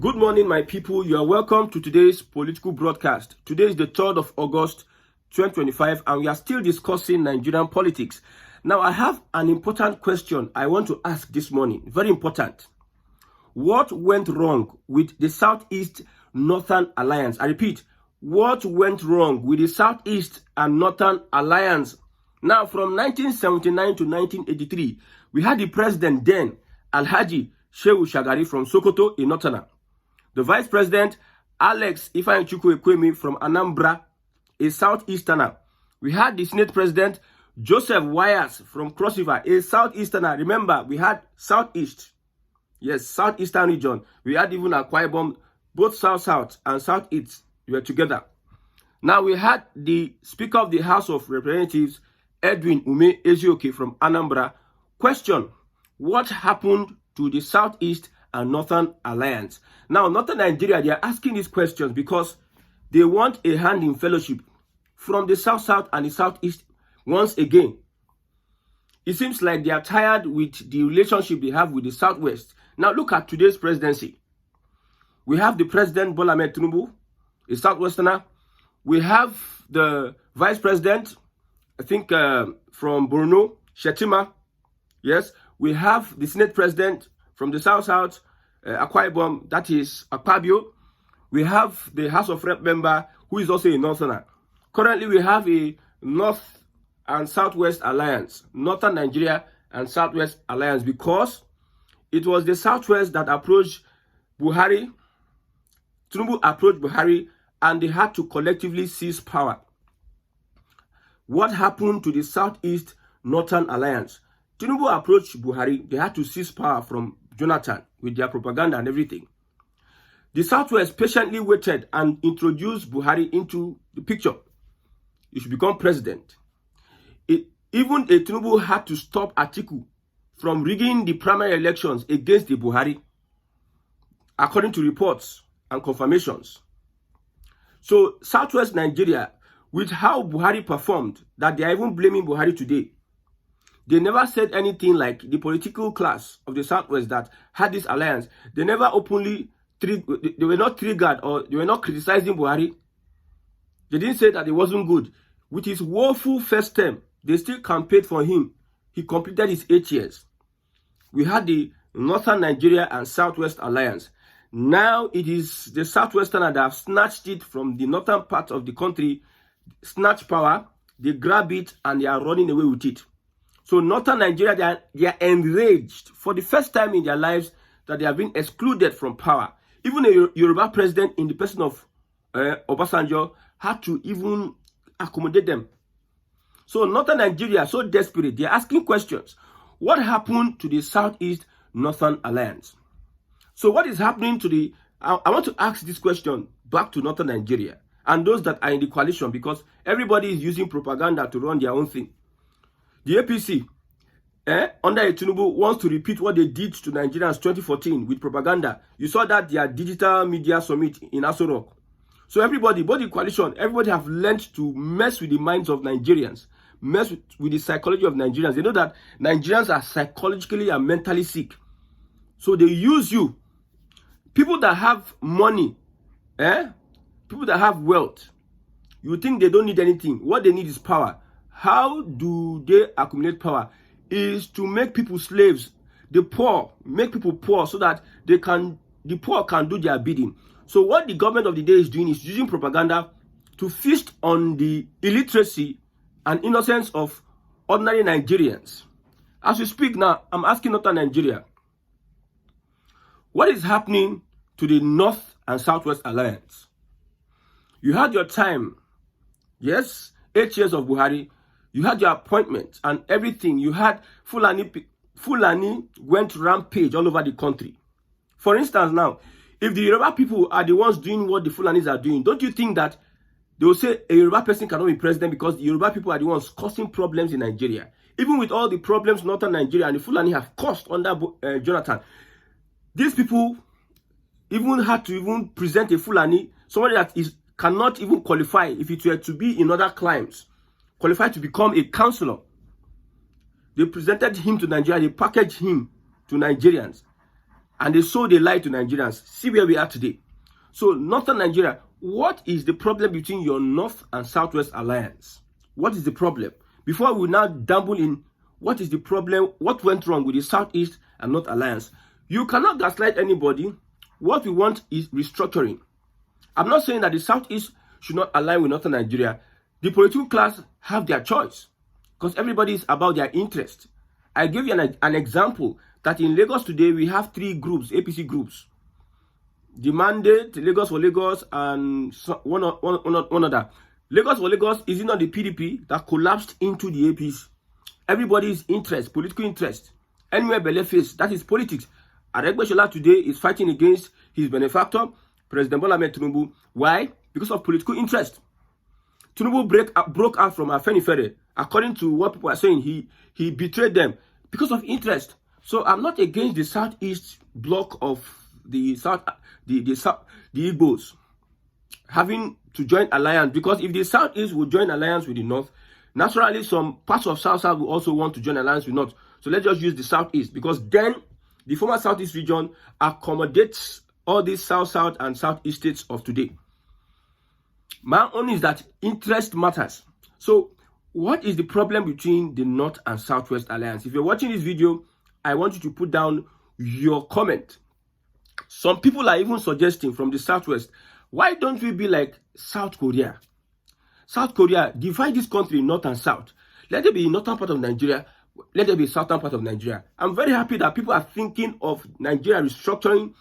Good morning, my people. You are welcome to today's political broadcast. Today is the 3rd of August, 2025, and we are still discussing Nigerian politics. Now, I have an important question I want to ask this morning. Very important. What went wrong with the Southeast Northern Alliance? I repeat, what went wrong with the Southeast and Northern Alliance? Now, from 1979 to 1983, we had the president then, Alhaji Shehu Shagari from Sokoto in Northern. The vice president, Alex Ifeanyi from Anambra, a southeasterner. We had the senate president, Joseph Wires from Cross River, a southeasterner. Remember, we had southeast. Yes, southeastern region. We had even Akwa Ibom, both south and southeast were together. Now we had the Speaker of the House of Representatives, Edwin Ume Ezioke from Anambra. Question: what happened to the Southeast and Northern Alliance? Now, Northern Nigeria, they are asking these questions because they want a hand in fellowship from the South and the Southeast once again. It seems like they are tired with the relationship they have with the Southwest. Now, look at today's presidency. We have the President Bola Ahmed Tinubu, a Southwesterner. We have the Vice President, I think from Borno, Shetima. Yes, we have the Senate President from the South, Akwa Ibom, that is Akpabio. We have the House of Rep member who is also a Northerner. Currently, we have a North and Southwest Alliance, Northern Nigeria and Southwest Alliance, because it was the Southwest that approached Buhari. Tinubu approached Buhari and they had to collectively seize power. What happened to the Southeast Northern Alliance? Tinubu approached Buhari, they had to seize power from Jonathan with their propaganda and everything. The Southwest patiently waited and introduced Buhari into the picture. He should become president. Even a Tinubu had to stop Atiku from rigging the primary elections against the Buhari, according to reports and confirmations. So Southwest Nigeria, with how Buhari performed, that they are even blaming Buhari today. They never said anything like the political class of the Southwest that had this alliance. They never openly, they were not triggered or they were not criticizing Buhari. They didn't say that it wasn't good. With his woeful first term, they still campaigned for him. He completed his 8 years. We had the Northern Nigeria and Southwest Alliance. Now it is the Southwesterner that have snatched it from the northern part of the country, snatched power, they grab it and they are running away with it. So Northern Nigeria, they are enraged for the first time in their lives that they have been excluded from power. Even a Yoruba president in the person of Obasanjo had to even accommodate them. So Northern Nigeria, so desperate, they are asking questions. What happened to the Southeast Northern Alliance? So what is happening to the... I want to ask this question back to Northern Nigeria and those that are in the coalition, because everybody is using propaganda to run their own thing. The APC, under a Tinubu, wants to repeat what they did to Nigerians 2014 with propaganda. You saw that their digital media summit in Aso Rock. So everybody, both the coalition, everybody have learned to mess with the minds of Nigerians, mess with the psychology of Nigerians. They know that Nigerians are psychologically and mentally sick. So they use you. People that have money, people that have wealth, you think they don't need anything. What they need is power. How do they accumulate power? Is to make people slaves. The poor, make people poor so that the poor can do their bidding. So what the government of the day is doing is using propaganda to feast on the illiteracy and innocence of ordinary Nigerians. As we speak now, I'm asking Northern Nigeria, what is happening to the North and Southwest Alliance? You had your time, yes, 8 years of Buhari. You had your appointment and everything. You had Fulani went rampage all over the country. For instance, now, if the Yoruba people are the ones doing what the Fulanis are doing, don't you think that they will say a Yoruba person cannot be president because the Yoruba people are the ones causing problems in Nigeria? Even with all the problems Northern Nigeria and the Fulani have caused under Jonathan, these people even had to even present a Fulani, somebody that cannot even qualify if it were to be in other climes, qualified to become a councillor. They presented him to Nigeria, they packaged him to Nigerians. and they sold a lie to Nigerians. See where we are today. So Northern Nigeria, what is the problem between your North and Southwest alliance? What is the problem? Before we now dabble in what is the problem, what went wrong with the Southeast and North alliance? You cannot gaslight anybody. What we want is restructuring. I'm not saying that the Southeast should not align with Northern Nigeria. The political class have their choice because everybody is about their interest. I give you an example that in Lagos today, we have 3 groups, APC groups. The Mandate, Lagos for Lagos, and one other. Lagos for Lagos is not the PDP that collapsed into the APC. Everybody's interest, political interest. Anywhere Bele face, that is politics. Aregbesola today is fighting against his benefactor, President Bola Ahmed Tinubu. Why? Because of political interest. Tinubu broke out from Afenifere. According to what people are saying, he betrayed them because of interest. So I'm not against the Southeast bloc of the Igbos having to join alliance, because if the Southeast will join alliance with the North, naturally some parts of South will also want to join alliance with North. So let's just use the Southeast, because then the former Southeast region accommodates all these South and Southeast states of today. My own is that interest matters. So what is the problem between the North and Southwest alliance? If you're watching this video, I want you to put down your comment. Some people are even suggesting from the Southwest, why don't we be like South Korea? South Korea, divide this country North and South. Let it be northern part of Nigeria, let it be southern part of Nigeria. I'm very happy that people are thinking of Nigeria restructuring.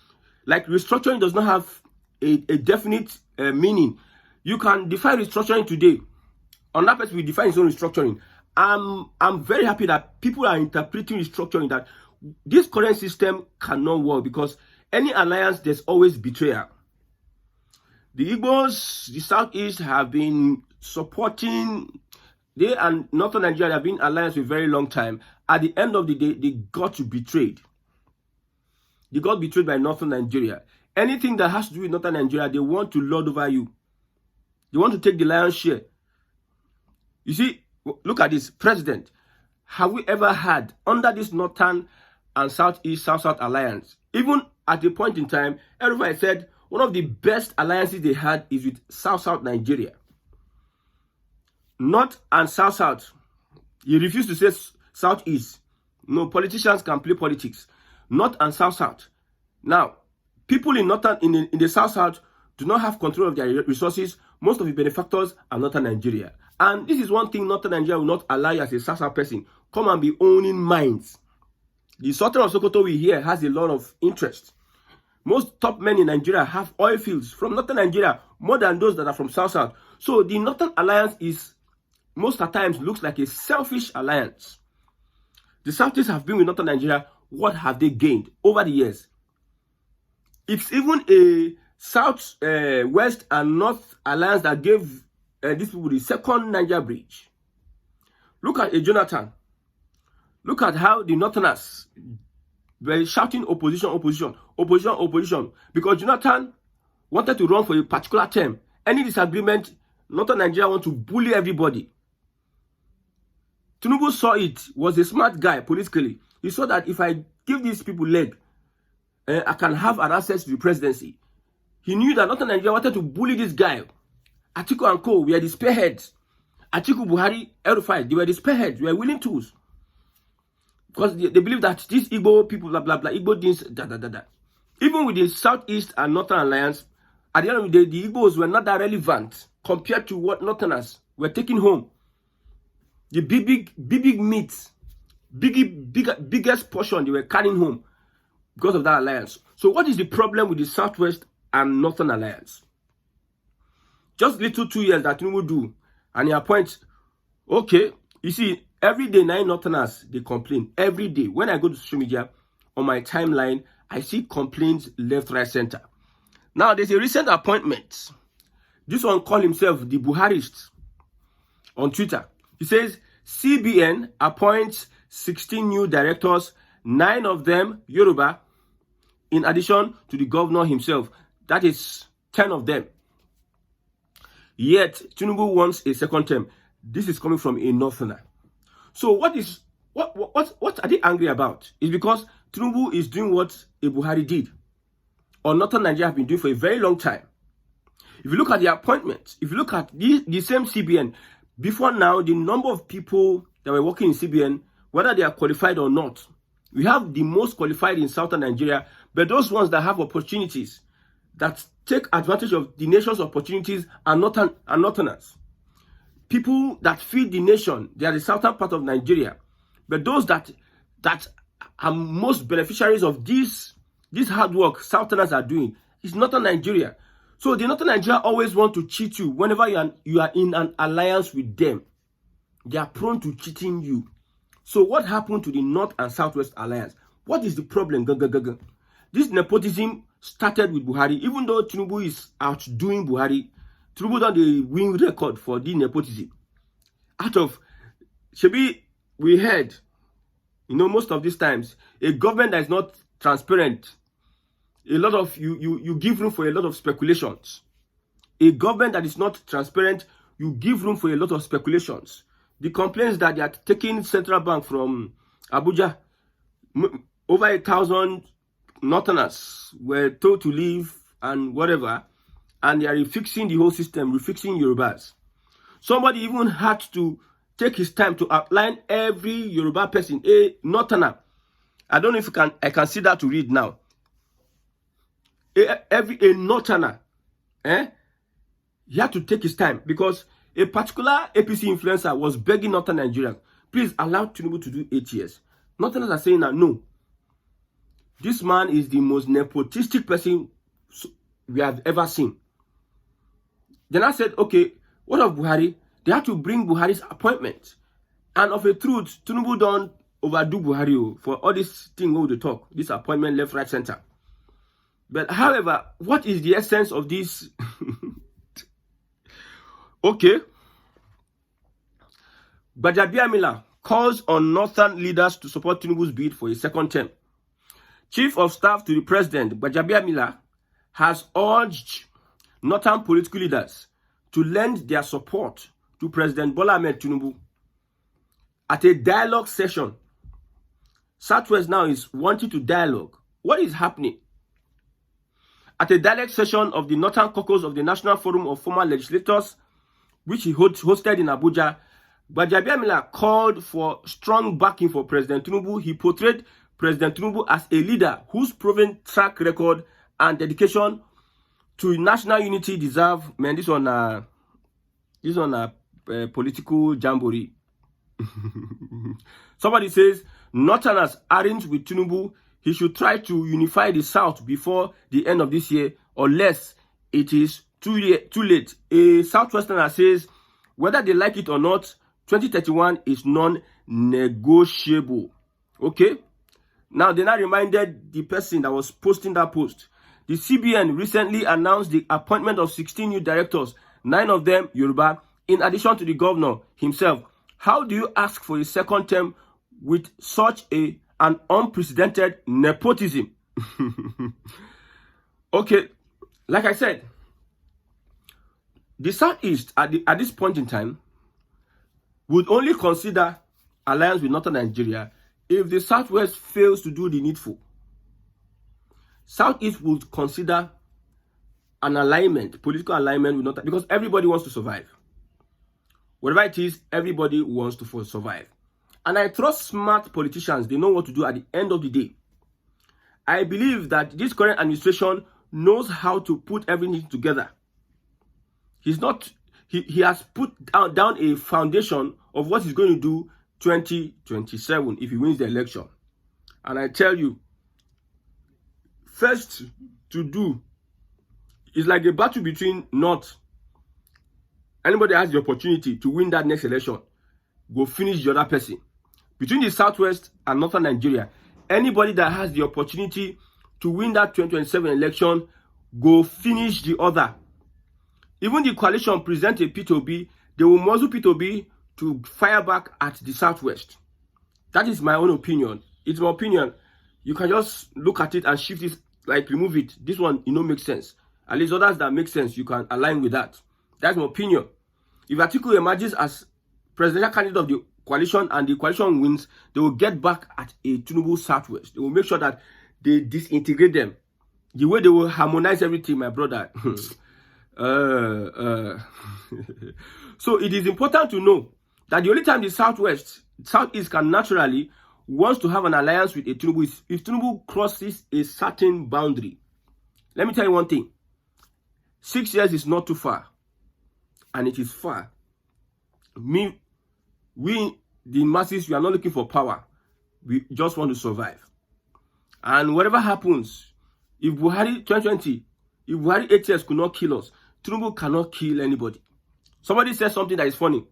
Like, restructuring does not have a definite meaning. You can define restructuring today. Another person will define his own restructuring. I'm very happy that people are interpreting restructuring that this current system cannot work, because any alliance, there's always betrayal. The Igbos, the Southeast have been supporting, they and Northern Nigeria have been alliance for a very long time. At the end of the day, they got betrayed. They got betrayed by Northern Nigeria. Anything that has to do with Northern Nigeria, they want to lord over you. They want to take the lion's share. You see, look at this. President, have we ever had, under this Northern and Southeast, South-South alliance, even at a point in time, everybody said one of the best alliances they had is with South-South Nigeria. North and South-South. You refuse to say Southeast. No, politicians can play politics. North and South-South. Now, people in Northern, in the South-South do not have control of their resources. Most of the benefactors are Northern Nigeria. And this is one thing Northern Nigeria will not allow you as a South-South person. Come and be owning mines. The Sultan of Sokoto we hear has a lot of interest. Most top men in Nigeria have oil fields from Northern Nigeria, more than those that are from South-South. So the Northern alliance is, most of the times, looks like a selfish alliance. The Southeast have been with Northern Nigeria. What have they gained over the years? It's even a South, West and North alliance that gave these people the second Niger bridge. Look at Jonathan. Look at how the Northerners were shouting opposition, opposition, opposition, opposition. Because Jonathan wanted to run for a particular term. Any disagreement, Northern Nigeria want to bully everybody. Tinubu saw it, was a smart guy politically. He saw that if I give these people leg, I can have an access to the presidency. He knew that Northern Nigeria wanted to bully this guy. Atiku and Co. were the spearheads. Atiku, Buhari, El-Rufai, they were the spearheads. They were willing tools. Because they believe that these Igbo people, blah, blah, blah, Igbo things, da, da, da, da. Even with the Southeast and Northern Alliance, at the end of the day, the Igbos were not that relevant compared to what Northerners were taking home. The big meat, biggest portion they were carrying home because of that alliance. So what is the problem with the Southwest and Northern Alliance? Just little 2 years that Tinubu do, and he appoints, okay, you see, every day, 9 Northerners, they complain. Every day. When I go to social media, on my timeline, I see complaints left, right, center. Now, there's a recent appointment. This one called himself the Buharist on Twitter. He says, CBN appoints 16 new directors, 9 of them Yoruba, in addition to the governor himself. That is 10 of them. Yet, Tinubu wants a second term. This is coming from a Northerner. So what are they angry about? It's because Tinubu is doing what a Buhari did, or Northern Nigeria have been doing for a very long time. If you look at the appointments, if you look at the same CBN, before now, the number of people that were working in CBN, whether they are qualified or not, we have the most qualified in Southern Nigeria, but those ones that have opportunities, that take advantage of the nation's opportunities are Northerners. People that feed the nation, they are the southern part of Nigeria. But those that are most beneficiaries of this hard work Southerners are doing is Northern Nigeria. So the Northern Nigeria always want to cheat you whenever you are in an alliance with them. They are prone to cheating you. So what happened to the North and Southwest Alliance? What is the problem? This nepotism started with Buhari. Even though Tinubu is outdoing Buhari, Tinubu done the win record for the nepotism. Out of Shebi, we heard, most of these times, a government that is not transparent, a lot of you give room for a lot of speculations. A government that is not transparent, you give room for a lot of speculations. The complaints that they are taking central bank from Abuja, over 1,000 Northerners were told to leave and whatever, and they are refixing the whole system, refixing Yorubas. Somebody even had to take his time to outline every Yoruba person, a Northerner. I don't know if I can see that to read now. A Northerner, he had to take his time because a particular APC influencer was begging Northern Nigerians, please allow Tinubu to do 8 years. Northerners are saying that no. This man is the most nepotistic person we have ever seen. Then I said, okay, what of Buhari? They had to bring Buhari's appointment. And of a truth, Tinubu don't overdo Buhari for all this thing where they talk, this appointment left, right, center. But however, what is the essence of this? Okay. Gbajabiamila calls on Northern leaders to support Tinubu's bid for a second term. Chief of Staff to the President, Gbajabiamila, has urged Northern political leaders to lend their support to President Bola Ahmed Tinubu at a dialogue session. Southwest now is wanting to dialogue. What is happening? At a dialogue session of the Northern Caucus of the National Forum of Former Legislators, which he hosted in Abuja, Gbajabiamila called for strong backing for President Tinubu. He portrayed President Tinubu as a leader whose proven track record and dedication to national unity deserve. Man, this one a political jamboree. Somebody says Northerners aren't with Tinubu. He should try to unify the South before the end of this year, unless it is too late. A Southwesterner says whether they like it or not, 2031 is non-negotiable. Okay? Now, they now reminded the person that was posting that post. The CBN recently announced the appointment of 16 new directors, 9 of them Yoruba, in addition to the governor himself. How do you ask for a second term with such an unprecedented nepotism? Okay, like I said, the Southeast at this point in time would only consider alliance with Northern Nigeria if the Southwest fails to do the needful. Southeast would consider an alignment, political alignment with Northern, because everybody wants to survive. Whatever it is, everybody wants to survive. And I trust smart politicians. They know what to do at the end of the day. I believe that this current administration knows how to put everything together. He has put down a foundation of what he's going to do 2027 if he wins the election. And I tell you, first to do is like a battle between North. Anybody has the opportunity to win that next election, go finish the other person. Between the Southwest and Northern Nigeria, anybody that has the opportunity to win that 2027 election, go finish the other. Even the coalition present a P2B, they will muzzle P2B to fire back at the Southwest. That is my own opinion. It's my opinion. You can just look at it and shift it, like remove it. This one, makes sense. At least others that make sense, you can align with that. That's my opinion. If Atiku emerges as presidential candidate of the coalition and the coalition wins, they will get back at a Tinubu Southwest. They will make sure that they disintegrate them. The way they will harmonize everything, my brother. So it is important to know that the only time the Southeast can naturally wants to have an alliance with a Tinubu is if Tinubu crosses a certain boundary. Let me tell you one thing. 6 years is not too far. And it is far. We, the masses, we are not looking for power. We just want to survive. And whatever happens, if Buhari 2020, if Buhari 8 years could not kill us, Tinubu cannot kill anybody. Somebody said something that is funny.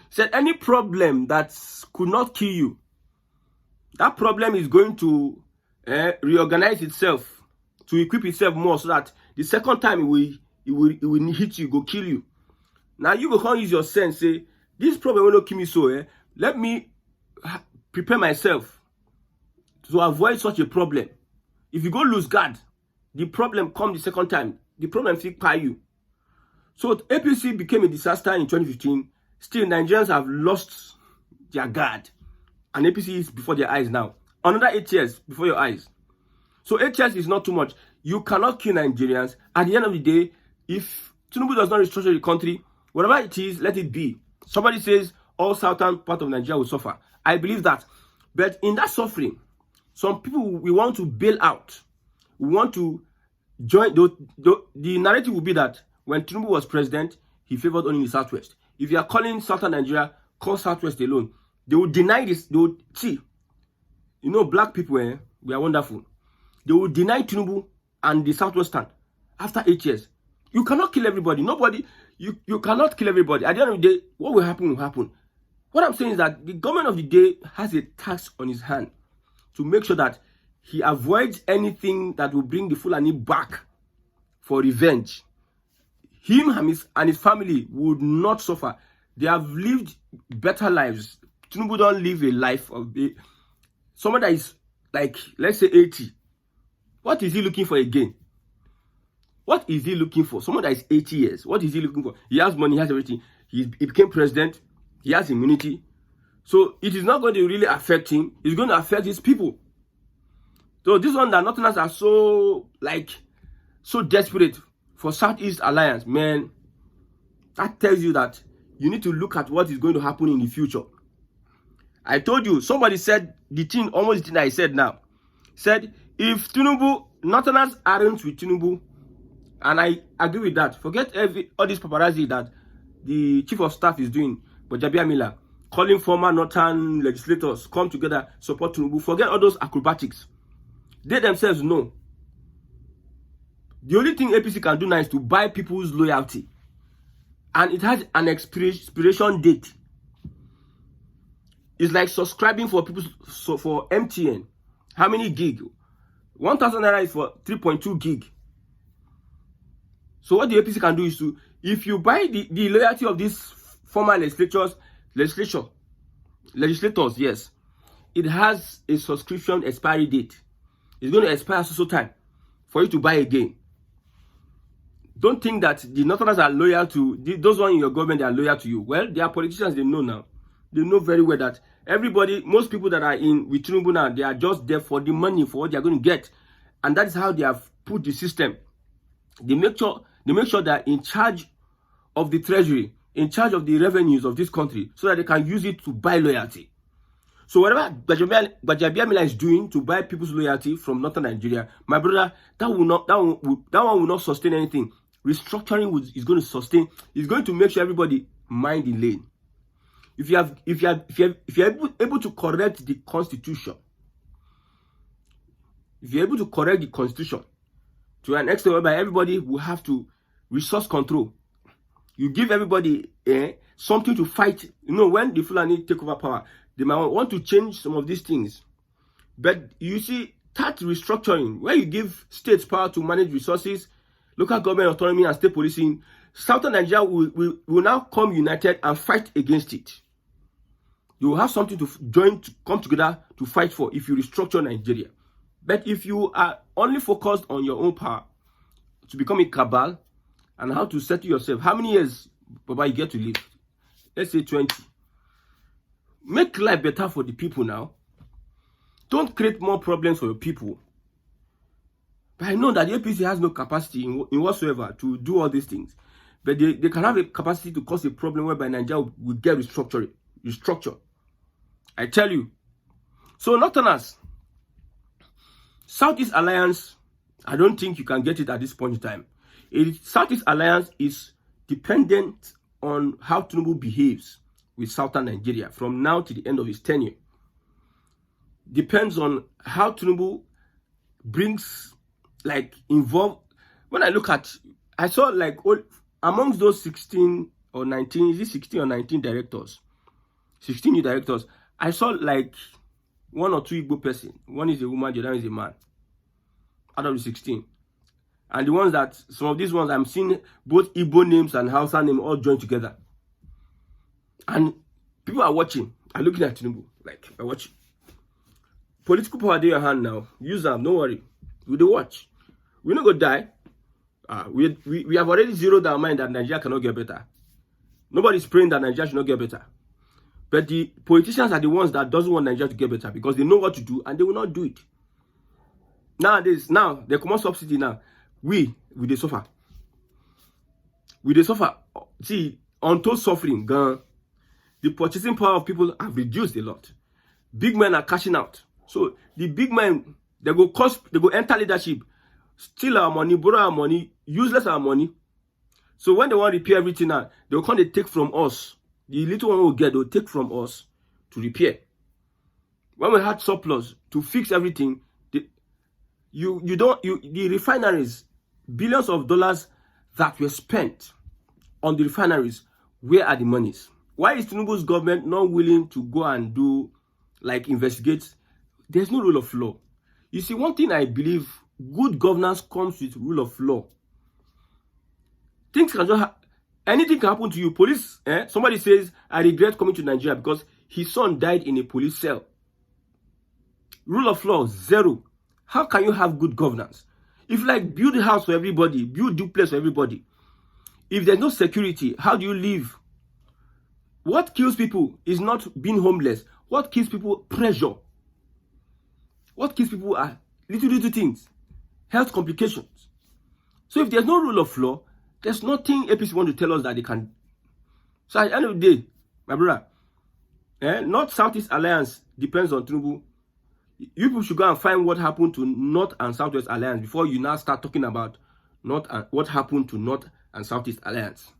Said any problem that could not kill you, that problem is going to reorganize itself, to equip itself more, so that the second time it will hit you, go kill you. Now you go use your sense, say, this problem will not kill me, so let me prepare myself to avoid such a problem. If you go lose guard, the problem comes the second time, the problem will pay you. So APC became a disaster in 2015. Still, Nigerians have lost their guard. And APC is before their eyes now. Another 8 years before your eyes. So 8 years is not too much. You cannot kill Nigerians. At the end of the day, if Tinubu does not restructure the country, whatever it is, let it be. Somebody says all southern part of Nigeria will suffer. I believe that. But in that suffering, some people we want to bail out. We want to join. The narrative will be that when Tinubu was president, he favored only the Southwest. If you are calling Southern Nigeria, call Southwest alone. They will deny this. They will see. You know, black people, we are wonderful. They will deny Tinubu and the Southwestern after 8 years. You cannot kill everybody. Nobody, you cannot kill everybody. At the end of the day, what will happen will happen. What I'm saying is that the government of the day has a task on his hand to make sure that he avoids anything that will bring the Fulani back for revenge. Him and his family would not suffer. They have lived better lives. Tinubu don't live a life of someone that is like, let's say 80. What is he looking for again? What is he looking for? Someone that is 80 years. What is he looking for? He has money, he has everything. He became president. He has immunity. So it is not going to really affect him. It's going to affect his people. So this one that Northerners are so desperate for Southeast Alliance, man, that tells you that you need to look at what is going to happen in the future. I told you, somebody said almost the thing I said now. Said, if Tinubu, Northerners aren't with Tinubu, and I agree with that. Forget all this paparazzi that the chief of staff is doing, but Gbajabiamila, calling former Northern legislators, come together, support Tinubu. Forget all those acrobatics. They themselves know. The only thing APC can do now is to buy people's loyalty. And it has an expiration date. It's like subscribing for MTN. How many gig? 1,000 naira is for 3.2 gig. So what the APC can do is to, if you buy the loyalty of these former legislators, yes, it has a subscription expiry date. It's going to expire so time for you to buy again. Don't think that the Northerners are loyal to those ones in your government. They are loyal to you. Well, they are politicians. They know now. They know very well that most people that are in with Tinubu now, they are just there for the money, for what they are going to get, and that is how they have put the system. They make sure they are in charge of the treasury, in charge of the revenues of this country, so that they can use it to buy loyalty. So whatever Gbajabiamila is doing to buy people's loyalty from Northern Nigeria, my brother, that one will not sustain anything. Restructuring is going to sustain. It's going to make sure everybody mind the lane. If you're able to correct the constitution, if you're able to correct the constitution to an extent whereby everybody will have to resource control, you give everybody something to fight. You know, when the Fulani take over power, they might want to change some of these things. But you see, that restructuring, where you give states power to manage resources, local government autonomy and state policing, Southern Nigeria will now come united and fight against it. You will have something to come together to fight for if you restructure Nigeria. But if you are only focused on your own power, to become a cabal, and how to settle yourself, how many years, Baba, you get to live? Let's say 20. Make life better for the people now. Don't create more problems for your people. But I know that the APC has no capacity in whatsoever to do all these things. But they can have a capacity to cause a problem whereby Nigeria will get restructured. I tell you. So Northerners, Southeast Alliance, I don't think you can get it at this point in time. Southeast Alliance is dependent on how Tinubu behaves with Southern Nigeria from now to the end of his tenure. Depends on how Tinubu brings, involve. When I look at, I saw amongst those 16 or 19, is it 16 or 19 directors? 16 new directors. I saw one or two Igbo person. One is a woman, the other is a man. Out of the 16. And the ones that, some of these ones, I'm seeing both Igbo names and Hausa names all joined together. And people are watching, are looking at Tinubu, are watching. Political power in your hand now. Use them, don't worry. We do watch. We're not going to die. We have already zeroed our mind that Nigeria cannot get better. Nobody's praying that Nigeria should not get better. But the politicians are the ones that doesn't want Nigeria to get better because they know what to do and they will not do it. Nowadays, now, they come on subsidy now. We dey suffer. We dey suffer. See, untold suffering, gone. The purchasing power of people have reduced a lot. Big men are cashing out. So the big men, they go enter leadership, steal our money, borrow our money, useless our money. So when they want to repair everything now, they will come and take from us. The little one will get, they'll take from us to repair. When we had surplus to fix everything, the refineries, billions of dollars that were spent on the refineries, where are the monies? Why is Tinubu's government not willing to go and do, investigate? There's no rule of law. You see, one thing I believe, good governance comes with rule of law. Things can just anything can happen to you. Police, somebody says, I regret coming to Nigeria because his son died in a police cell. Rule of law, zero. How can you have good governance? If build a house for everybody, build duplex for everybody. If there's no security, how do you live? What kills people is not being homeless. What kills people? Pressure. What kills people are little things. Health complications. So if there's no rule of law, there's nothing APC want to tell us that they can. So at the end of the day, my brother, North Southeast Alliance depends on Tinubu. You people should go and find what happened to North and Southwest Alliance before you now start talking about what happened to North and Southeast Alliance.